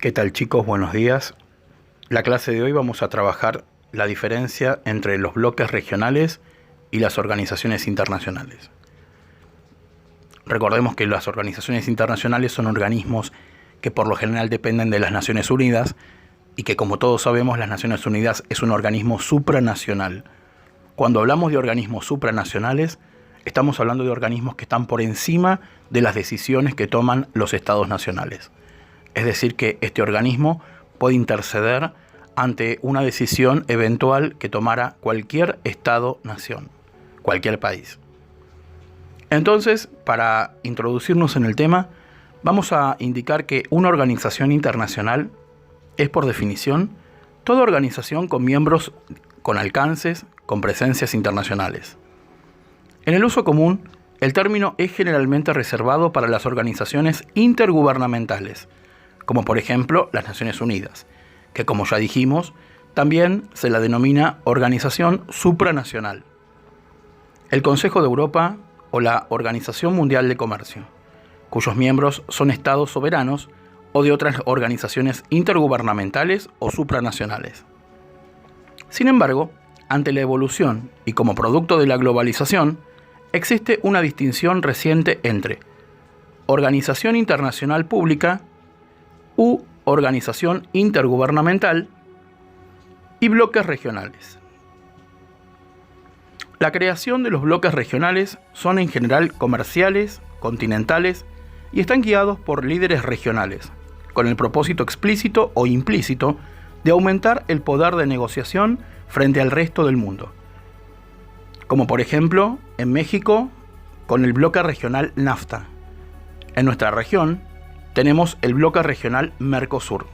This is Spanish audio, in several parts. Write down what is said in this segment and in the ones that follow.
¿Qué tal, chicos? Buenos días. La clase de hoy vamos a trabajar la diferencia entre los bloques regionales y las organizaciones internacionales. Recordemos que las organizaciones internacionales son organismos que por lo general dependen de las Naciones Unidas y que, como todos sabemos, las Naciones Unidas es un organismo supranacional. Cuando hablamos de organismos supranacionales, estamos hablando de organismos que están por encima de las decisiones que toman los estados nacionales. Es decir, que este organismo puede interceder ante una decisión eventual que tomara cualquier estado-nación, cualquier país. Entonces, para introducirnos en el tema, vamos a indicar que una organización internacional es, por definición, toda organización con miembros con alcances, con presencias internacionales. En el uso común, el término es generalmente reservado para las organizaciones intergubernamentales, como por ejemplo las Naciones Unidas, que, como ya dijimos, también se la denomina organización supranacional, el Consejo de Europa o la Organización Mundial de Comercio, cuyos miembros son estados soberanos o de otras organizaciones intergubernamentales o supranacionales. Sin embargo, ante la evolución y como producto de la globalización, existe una distinción reciente entre organización internacional pública u organización intergubernamental y bloques regionales. La creación de los bloques regionales son en general comerciales, continentales y están guiados por líderes regionales, con el propósito explícito o implícito de aumentar el poder de negociación frente al resto del mundo. Como por ejemplo, en México, con el bloque regional NAFTA. En nuestra región, tenemos el bloque regional Mercosur.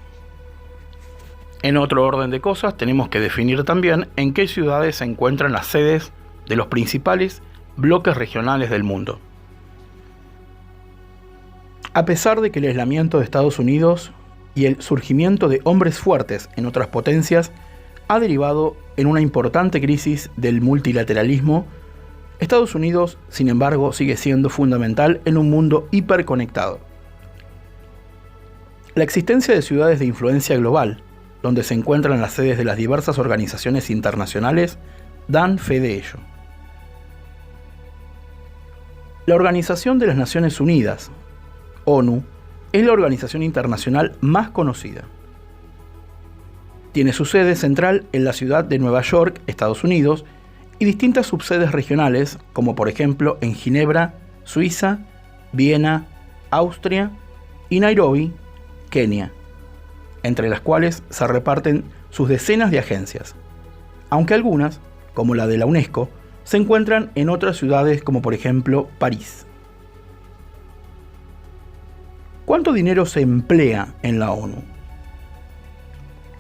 En otro orden de cosas, tenemos que definir también en qué ciudades se encuentran las sedes de los principales bloques regionales del mundo. A pesar de que el aislamiento de Estados Unidos y el surgimiento de hombres fuertes en otras potencias ha derivado en una importante crisis del multilateralismo, Estados Unidos, sin embargo, sigue siendo fundamental en un mundo hiperconectado. La existencia de ciudades de influencia global, donde se encuentran las sedes de las diversas organizaciones internacionales, dan fe de ello. La Organización de las Naciones Unidas, ONU, es la organización internacional más conocida. Tiene su sede central en la ciudad de Nueva York, Estados Unidos, y distintas subsedes regionales, como por ejemplo en Ginebra, Suiza, Viena, Austria y Nairobi, Kenia, entre las cuales se reparten sus decenas de agencias, aunque algunas, como la de la UNESCO, se encuentran en otras ciudades como por ejemplo París. ¿Cuánto dinero se emplea en la ONU?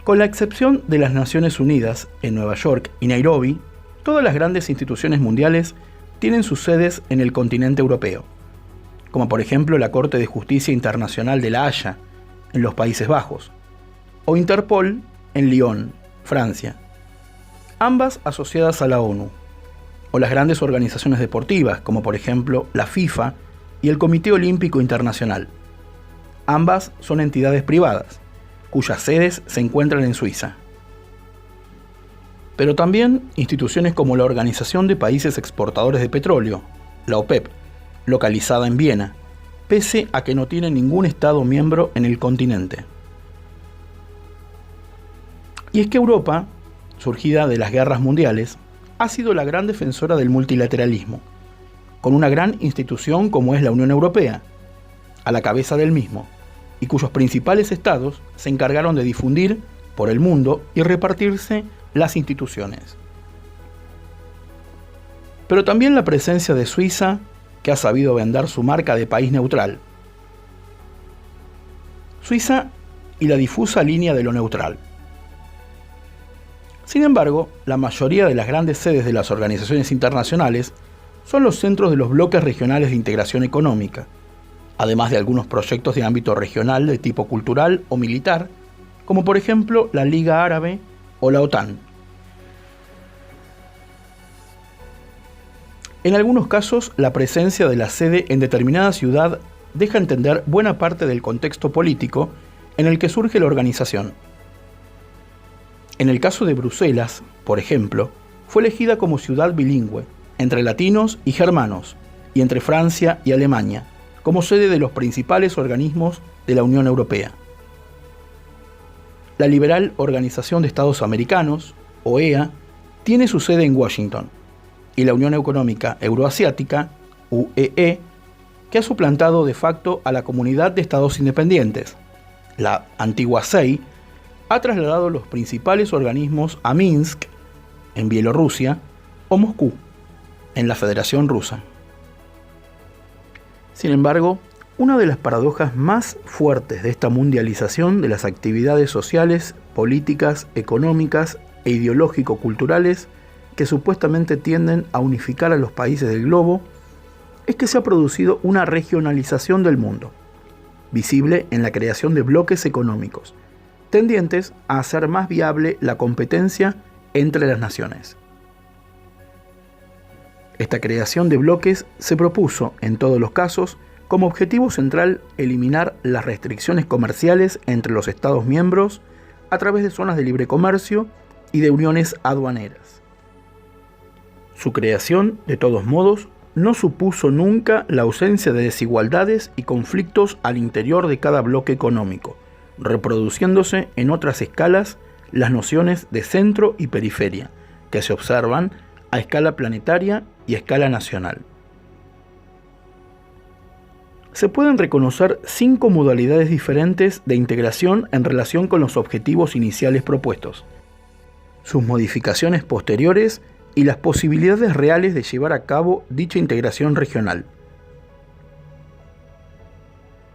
Con la excepción de las Naciones Unidas en Nueva York y Nairobi, todas las grandes instituciones mundiales tienen sus sedes en el continente europeo, como por ejemplo la Corte de Justicia Internacional de La Haya, en los Países Bajos, o Interpol en Lyon, Francia, ambas asociadas a la ONU, o las grandes organizaciones deportivas, como por ejemplo la FIFA y el Comité Olímpico Internacional. Ambas son entidades privadas, cuyas sedes se encuentran en Suiza. Pero también instituciones como la Organización de Países Exportadores de Petróleo, la OPEP, localizada en Viena, pese a que no tiene ningún Estado miembro en el continente. Y es que Europa, surgida de las guerras mundiales, ha sido la gran defensora del multilateralismo, con una gran institución como es la Unión Europea, a la cabeza del mismo, y cuyos principales estados se encargaron de difundir por el mundo y repartirse las instituciones. Pero también la presencia de Suiza, que ha sabido vender su marca de país neutral. Suiza y la difusa línea de lo neutral. Sin embargo, la mayoría de las grandes sedes de las organizaciones internacionales son los centros de los bloques regionales de integración económica, además de algunos proyectos de ámbito regional de tipo cultural o militar, como por ejemplo la Liga Árabe o la OTAN. En algunos casos, la presencia de la sede en determinada ciudad deja entender buena parte del contexto político en el que surge la organización. En el caso de Bruselas, por ejemplo, fue elegida como ciudad bilingüe, entre latinos y germanos, y entre Francia y Alemania, como sede de los principales organismos de la Unión Europea. La liberal Organización de Estados Americanos, OEA, tiene su sede en Washington, y la Unión Económica Euroasiática, UEE, que ha suplantado de facto a la Comunidad de Estados Independientes, la antigua CEI, ha trasladado los principales organismos a Minsk, en Bielorrusia, o Moscú, en la Federación Rusa. Sin embargo, una de las paradojas más fuertes de esta mundialización de las actividades sociales, políticas, económicas e ideológico-culturales que supuestamente tienden a unificar a los países del globo es que se ha producido una regionalización del mundo, visible en la creación de bloques económicos, tendientes a hacer más viable la competencia entre las naciones. Esta creación de bloques se propuso, en todos los casos, como objetivo central eliminar las restricciones comerciales entre los Estados miembros a través de zonas de libre comercio y de uniones aduaneras. Su creación, de todos modos, no supuso nunca la ausencia de desigualdades y conflictos al interior de cada bloque económico, reproduciéndose en otras escalas las nociones de centro y periferia, que se observan a escala planetaria y a escala nacional. Se pueden reconocer 5 modalidades diferentes de integración en relación con los objetivos iniciales propuestos, sus modificaciones posteriores y las posibilidades reales de llevar a cabo dicha integración regional.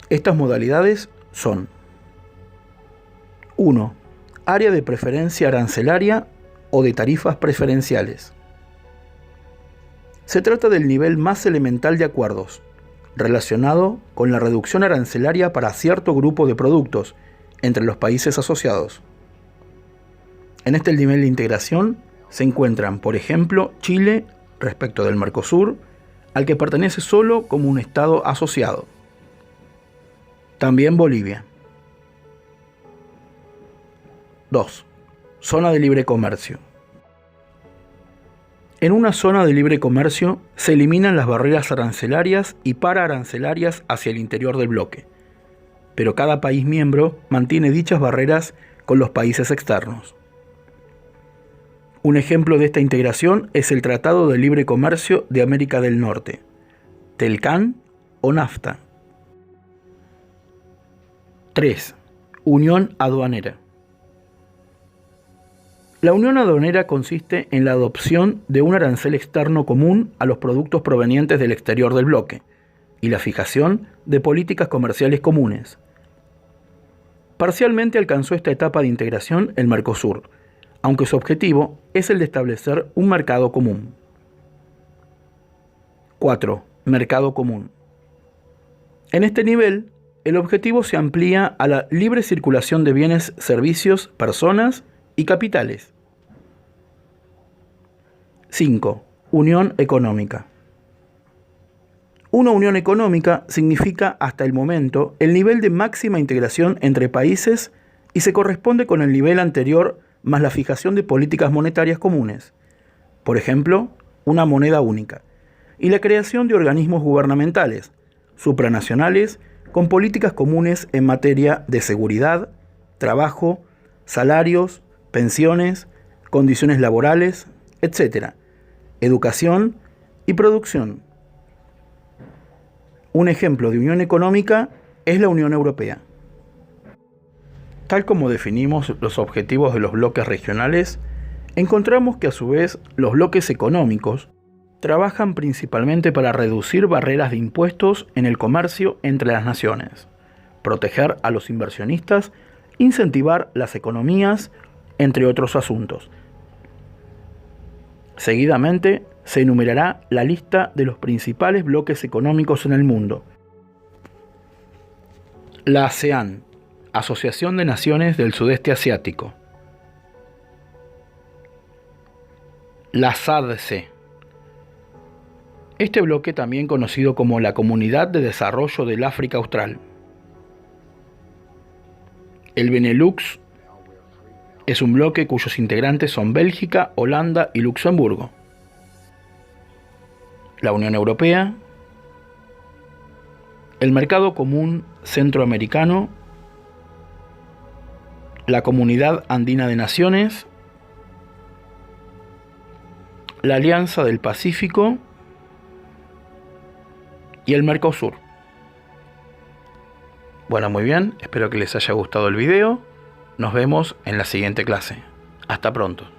Estas modalidades son: 1. Área de preferencia arancelaria o de tarifas preferenciales. Se trata del nivel más elemental de acuerdos, relacionado con la reducción arancelaria para cierto grupo de productos entre los países asociados. En este nivel de integración se encuentran, por ejemplo, Chile respecto del Mercosur, al que pertenece solo como un Estado asociado. También Bolivia. 2. Zona de libre comercio. En una zona de libre comercio se eliminan las barreras arancelarias y pararancelarias hacia el interior del bloque, pero cada país miembro mantiene dichas barreras con los países externos. Un ejemplo de esta integración es el Tratado de Libre Comercio de América del Norte, TELCAN o NAFTA. 3. Unión aduanera. La unión aduanera consiste en la adopción de un arancel externo común a los productos provenientes del exterior del bloque y la fijación de políticas comerciales comunes. Parcialmente alcanzó esta etapa de integración el Mercosur, aunque su objetivo es el de establecer un mercado común. 4. Mercado común. En este nivel, el objetivo se amplía a la libre circulación de bienes, servicios, personas y capitales. 5. Unión económica. Una unión económica significa hasta el momento el nivel de máxima integración entre países y se corresponde con el nivel anterior más la fijación de políticas monetarias comunes, por ejemplo, una moneda única, y la creación de organismos gubernamentales, supranacionales, con políticas comunes en materia de seguridad, trabajo, salarios, pensiones, condiciones laborales, etc., educación y producción. Un ejemplo de unión económica es la Unión Europea. Tal como definimos los objetivos de los bloques regionales, encontramos que a su vez los bloques económicos trabajan principalmente para reducir barreras de impuestos en el comercio entre las naciones, proteger a los inversionistas, incentivar las economías, entre otros asuntos. Seguidamente se enumerará la lista de los principales bloques económicos en el mundo. La ASEAN, Asociación de Naciones del Sudeste Asiático. La SADC, Este bloque, también conocido como la Comunidad de Desarrollo del África Austral. El Benelux es un bloque cuyos integrantes son Bélgica, Holanda y Luxemburgo. La Unión Europea, el Mercado Común Centroamericano, la Comunidad Andina de Naciones, la Alianza del Pacífico y el Mercosur. Bueno, muy bien, espero que les haya gustado el video. Nos vemos en la siguiente clase. Hasta pronto.